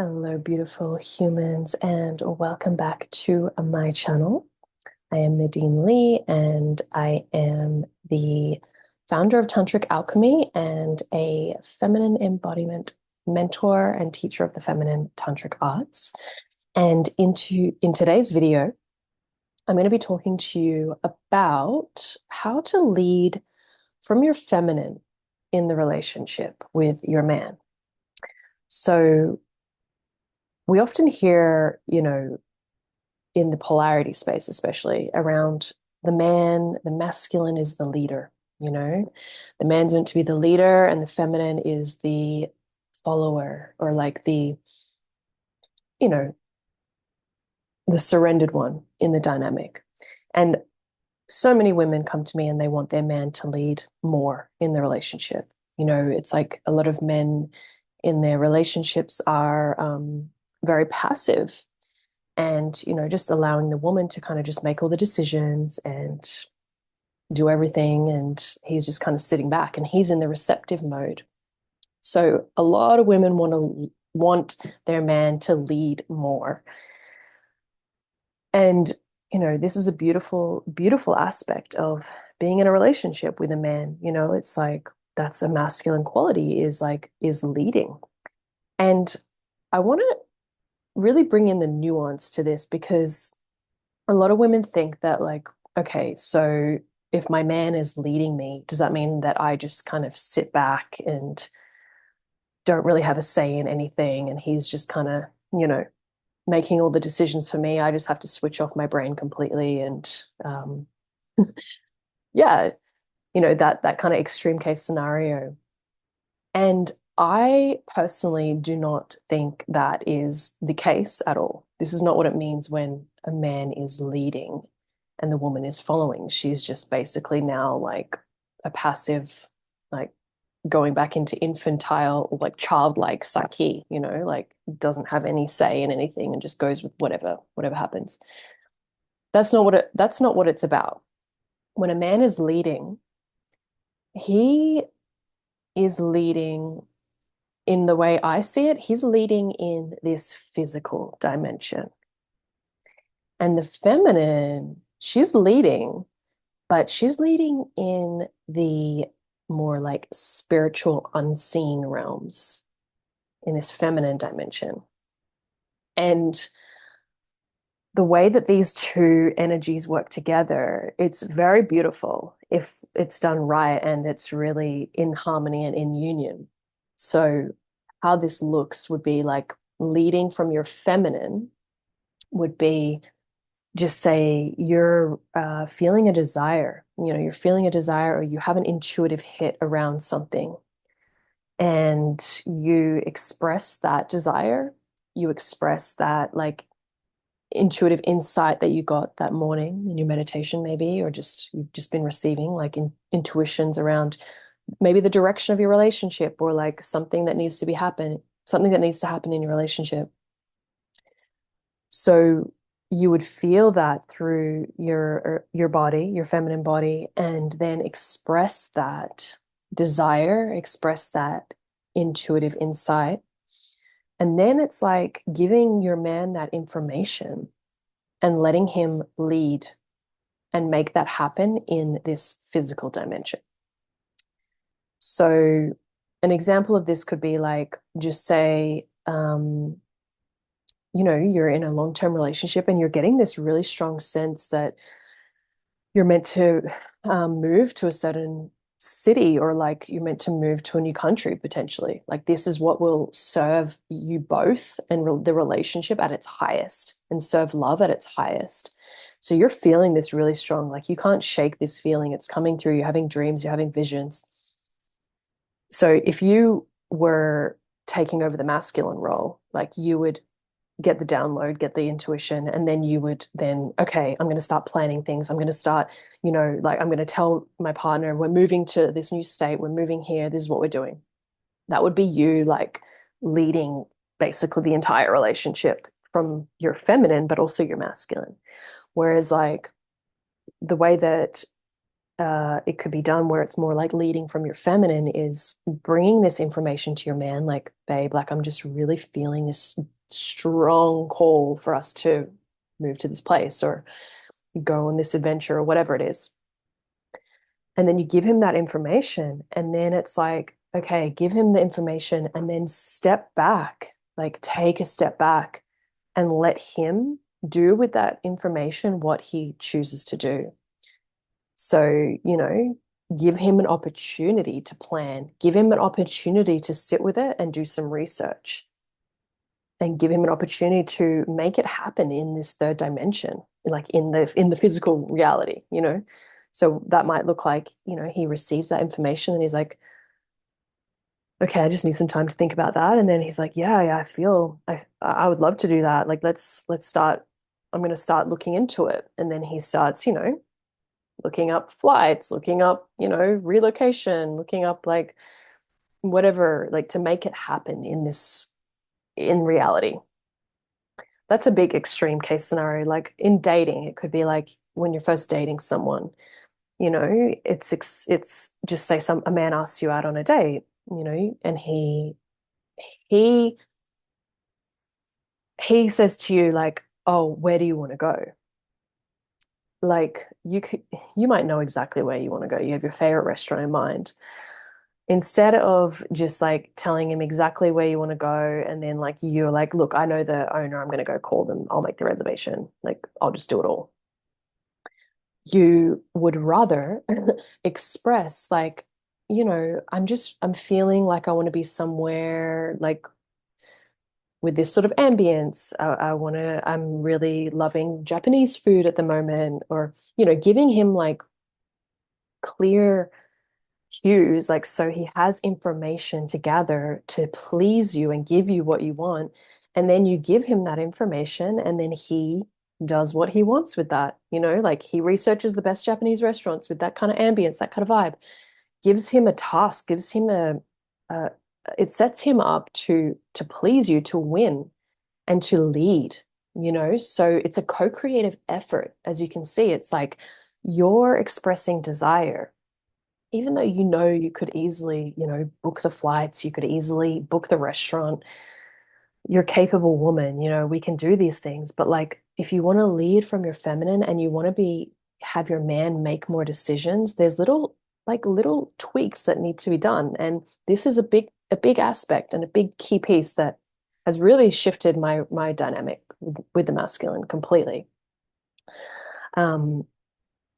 Hello, beautiful humans, and welcome back to my channel. I am Nadine Lee, and I am the founder of Tantric Alchemy and a feminine embodiment mentor and teacher of the feminine tantric arts. And in today's video, I'm going to be talking to you about how to lead from your feminine in the relationship with your man. So we often hear, in the polarity space, especially around the masculine is the leader, the man's meant to be the leader and the feminine is the follower or like you know, the surrendered one in the dynamic. And so many women come to me and they want their man to lead more in the relationship. It's like a lot of men in their relationships are very passive and, just allowing the woman to kind of just make all the decisions and do everything. And he's just kind of sitting back and he's in the receptive mode. So a lot of women want their man to lead more. And, this is a beautiful, beautiful aspect of being in a relationship with a man. It's like that's a masculine quality is leading. And I want to really bring in the nuance to this because a lot of women think that, like, okay, so if my man is leading me, does that mean that I just kind of sit back and don't really have a say in anything and he's just kind of, making all the decisions for me? I just have to switch off my brain completely and yeah, that kind of extreme case scenario. And I personally do not think that is the case at all. This is not what it means when a man is leading and the woman is following. She's just basically now like a passive, like going back into infantile, like childlike psyche, like doesn't have any say in anything and just goes with whatever happens. That's not what it's about. When a man is leading, he is leading in the way I see it, he's leading in this physical dimension. And the feminine, she's leading, but she's leading in the more like spiritual, unseen realms in this feminine dimension. And the way that these two energies work together, it's very beautiful if it's done right and it's really in harmony and in union. So, how this looks would be like leading from your feminine would be just say you're feeling a desire, you're feeling a desire or you have an intuitive hit around something and you express that desire, you express that like intuitive insight that you got that morning in your meditation maybe, or just you've just been receiving like intuitions around maybe the direction of your relationship or like something that needs to happen in your relationship. So you would feel that through your body, your feminine body, and then express that desire, express that intuitive insight. And then it's like giving your man that information and letting him lead and make that happen in this physical dimension. So an example of this could be like, just say, you're in a long-term relationship and you're getting this really strong sense that you're meant to move to a certain city or like you're meant to move to a new country potentially. Like this is what will serve you both and the relationship at its highest and serve love at its highest. So you're feeling this really strong, like you can't shake this feeling. It's coming through. You're having dreams, you're having visions. So if you were taking over the masculine role, like you would get the download, get the intuition, and then you would then, okay, I'm going to start planning things. I'm going to start, like I'm going to tell my partner, we're moving to this new state, we're moving here, this is what we're doing. That would be you like leading basically the entire relationship from your feminine, but also your masculine. Whereas like the way that it could be done where it's more like leading from your feminine is bringing this information to your man, like, babe, like I'm just really feeling this strong call for us to move to this place or go on this adventure or whatever it is. And then you give him that information, and then it's like, okay, give him the information and then step back, like take a step back and let him do with that information what he chooses to do. So, give him an opportunity to plan, give him an opportunity to sit with it and do some research, and give him an opportunity to make it happen in this third dimension, like in the physical reality. So that might look like, he receives that information and he's like, okay, I just need some time to think about that. And then he's like, yeah, I feel I would love to do that. Like let's start. I'm going to start looking into it. And then he starts, looking up flights, looking up, relocation, looking up like whatever, like to make it happen in reality. That's a big extreme case scenario. Like in dating, it could be like when you're first dating someone, it's just say a man asks you out on a date, and he he says to you like, "Oh, where do you want to go?" Like you might know exactly where you want to go. You have your favorite restaurant in mind. Instead of just like telling him exactly where you want to go, and then like you're like, look, I know the owner, I'm going to go call them, I'll make the reservation, like I'll just do it all. You would rather express like, I'm feeling like I want to be somewhere like with this sort of ambience. I'm really loving Japanese food at the moment, or, giving him like clear cues, like so he has information to gather to please you and give you what you want. And then you give him that information, and then he does what he wants with that. Like he researches the best Japanese restaurants with that kind of ambience, that kind of vibe, gives him a task, gives him a it sets him up to please you, to win, and to lead. So it's a co-creative effort. As you can see, it's like you're expressing desire, even though you could easily, book the flights, you could easily book the restaurant. You're a capable woman, we can do these things. But like if you want to lead from your feminine and you want to have your man make more decisions, there's little tweaks that need to be done. And this is a big aspect and a big key piece that has really shifted my dynamic with the masculine completely. Um,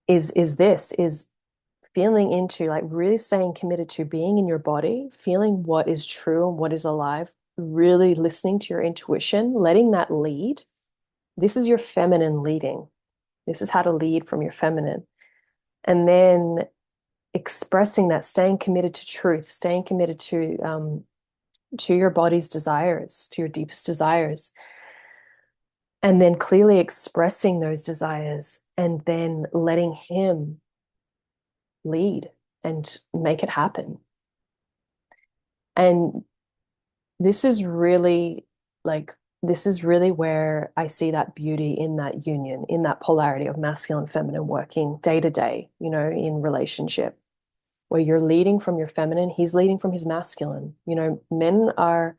is feeling into like really staying committed to being in your body, feeling what is true and what is alive, really listening to your intuition, letting that lead. This is your feminine leading. This is how to lead from your feminine. And then expressing that, staying committed to truth, staying committed to your body's desires, to your deepest desires. And then clearly expressing those desires and then letting him lead and make it happen. And this is really like, this is really where I see that beauty in that union, in that polarity of masculine and feminine working day to day, in relationship, where you're leading from your feminine, he's leading from his masculine. Men are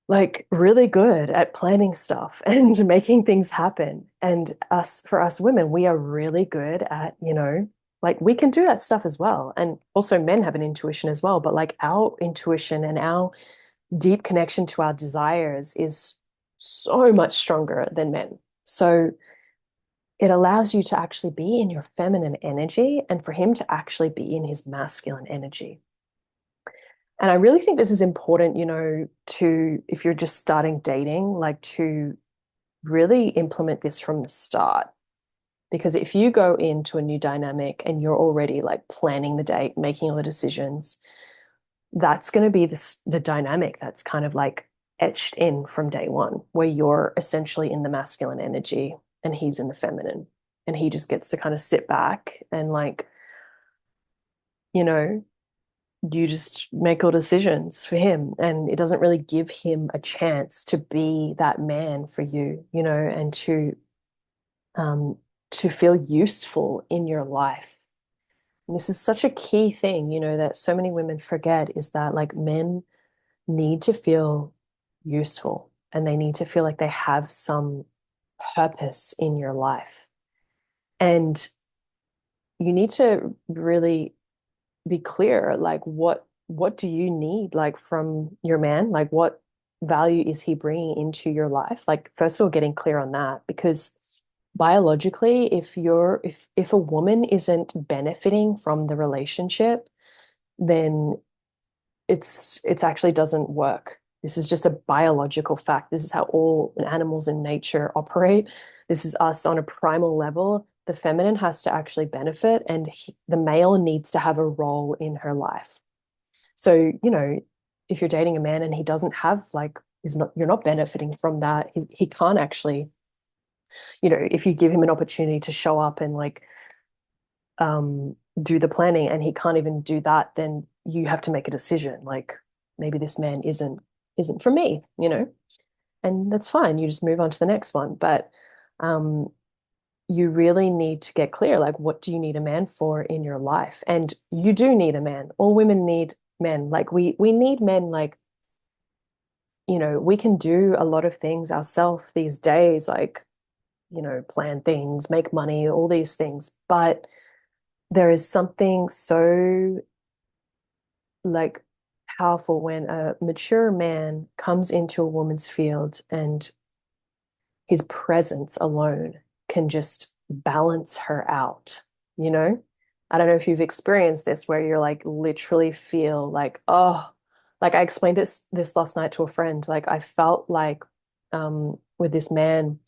like really good at planning stuff and making things happen. And for us women, we are really good at, like we can do that stuff as well. And also men have an intuition as well, but like our intuition and our deep connection to our desires is so much stronger than men. So it allows you to actually be in your feminine energy and for him to actually be in his masculine energy. And I really think this is important, if you're just starting dating, like to really implement this from the start. Because if you go into a new dynamic and you're already like planning the date, making all the decisions, that's going to be the dynamic that's kind of like etched in from day one, where you're essentially in the masculine energy and he's in the feminine. And he just gets to kind of sit back and like, you know, you just make all decisions for him. And it doesn't really give him a chance to be that man for you, and um to feel useful in your life. And this is such a key thing, that so many women forget is that like men need to feel useful and they need to feel like they have some purpose in your life. And you need to really be clear, like what do you need like from your man? Like what value is he bringing into your life? Like first of all, getting clear on that because biologically, if a woman isn't benefiting from the relationship, then it's actually doesn't work. This is just a biological fact. This is how all animals in nature operate. This is us on a primal level. The feminine has to actually benefit, and the male needs to have a role in her life. So, if you're dating a man and he doesn't have like, is not, you're not benefiting from that. He can't actually, if you give him an opportunity to show up and like do the planning and he can't even do that, then you have to make a decision. Like maybe this man isn't for me. And that's fine. You just move on to the next one. But um, you really need to get clear, like what do you need a man for in your life? And you do need a man. All women need men. Like we need men like, we can do a lot of things ourselves these days, like, plan things, make money, all these things. But there is something so like powerful when a mature man comes into a woman's field and his presence alone can just balance her out, you know? I don't know if you've experienced this where you're like literally feel like, oh, like I explained this last night to a friend. Like I felt like with this man,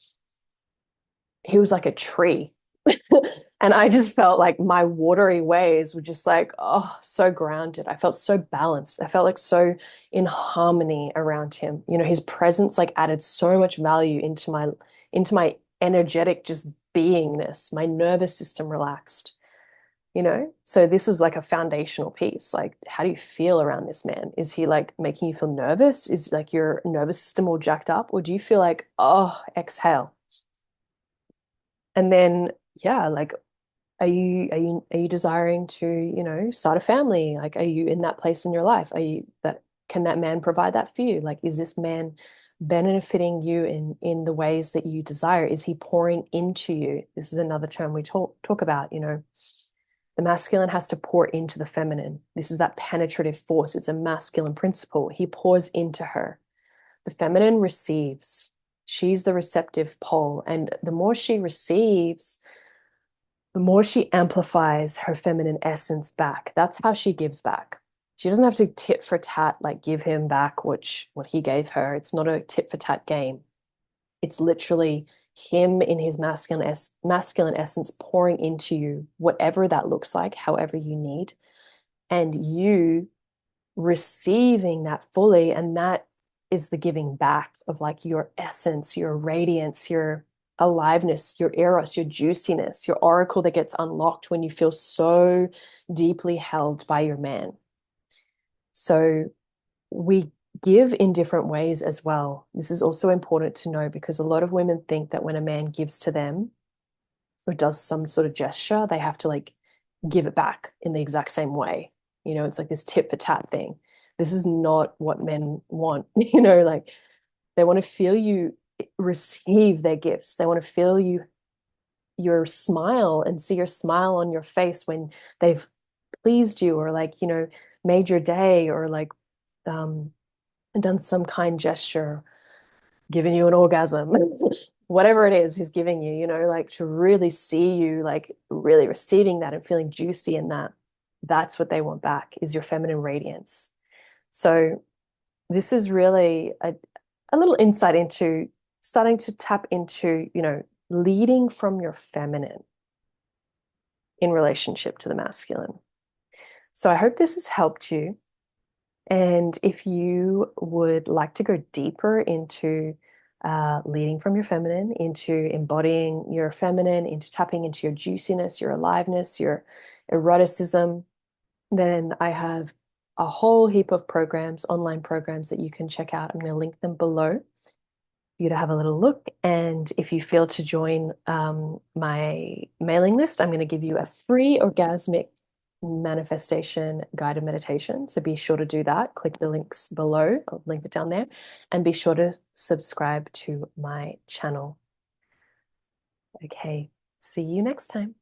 he was like a tree. And I just felt like my watery ways were just like, oh, so grounded. I felt so balanced. I felt like so in harmony around him. His presence like added so much value into my energetic just beingness. My nervous system relaxed. So this is like a foundational piece. Like, how do you feel around this man? Is he like making you feel nervous? Is like your nervous system all jacked up? Or do you feel like, oh, exhale? And then, yeah, like are you desiring to, start a family? Like, are you in that place in your life? Can that man provide that for you? Like, is this man benefiting you in the ways that you desire? Is he pouring into you? This is another term we talk about. The masculine has to pour into the feminine. This is that penetrative force. It's a masculine principle. He pours into her. The feminine receives. She's the receptive pole. And the more she receives, the more she amplifies her feminine essence back. That's how she gives back. She doesn't have to tit for tat, like give him back what he gave her. It's not a tit for tat game. It's literally him in his masculine essence pouring into you, whatever that looks like, however you need, and you receiving that fully. And that is the giving back of like your essence, your radiance, your aliveness, your eros, your juiciness, your oracle that gets unlocked when you feel so deeply held by your man. So we give in different ways as well. This is also important to know because a lot of women think that when a man gives to them or does some sort of gesture, they have to like give it back in the exact same way. It's like this tit for tat thing. This is not what men want, like they want to feel you receive their gifts. They want to feel your smile and see your smile on your face when they've pleased you or like, made your day or like um done some kind gesture, given you an orgasm, whatever it is he's giving you, like to really see you like really receiving that and feeling juicy in that. That's what they want back is your feminine radiance. So this is really a little insight into starting to tap into, leading from your feminine in relationship to the masculine. So I hope this has helped you. And if you would like to go deeper into leading from your feminine, into embodying your feminine, into tapping into your juiciness, your aliveness, your eroticism, then I have a whole heap of programs, online programs that you can check out. I'm going to link them below for you to have a little look. And if you feel to join my mailing list, I'm going to give you a free orgasmic manifestation guided meditation. So be sure to do that. Click the links below. I'll link it down there. And be sure to subscribe to my channel. Okay, see you next time.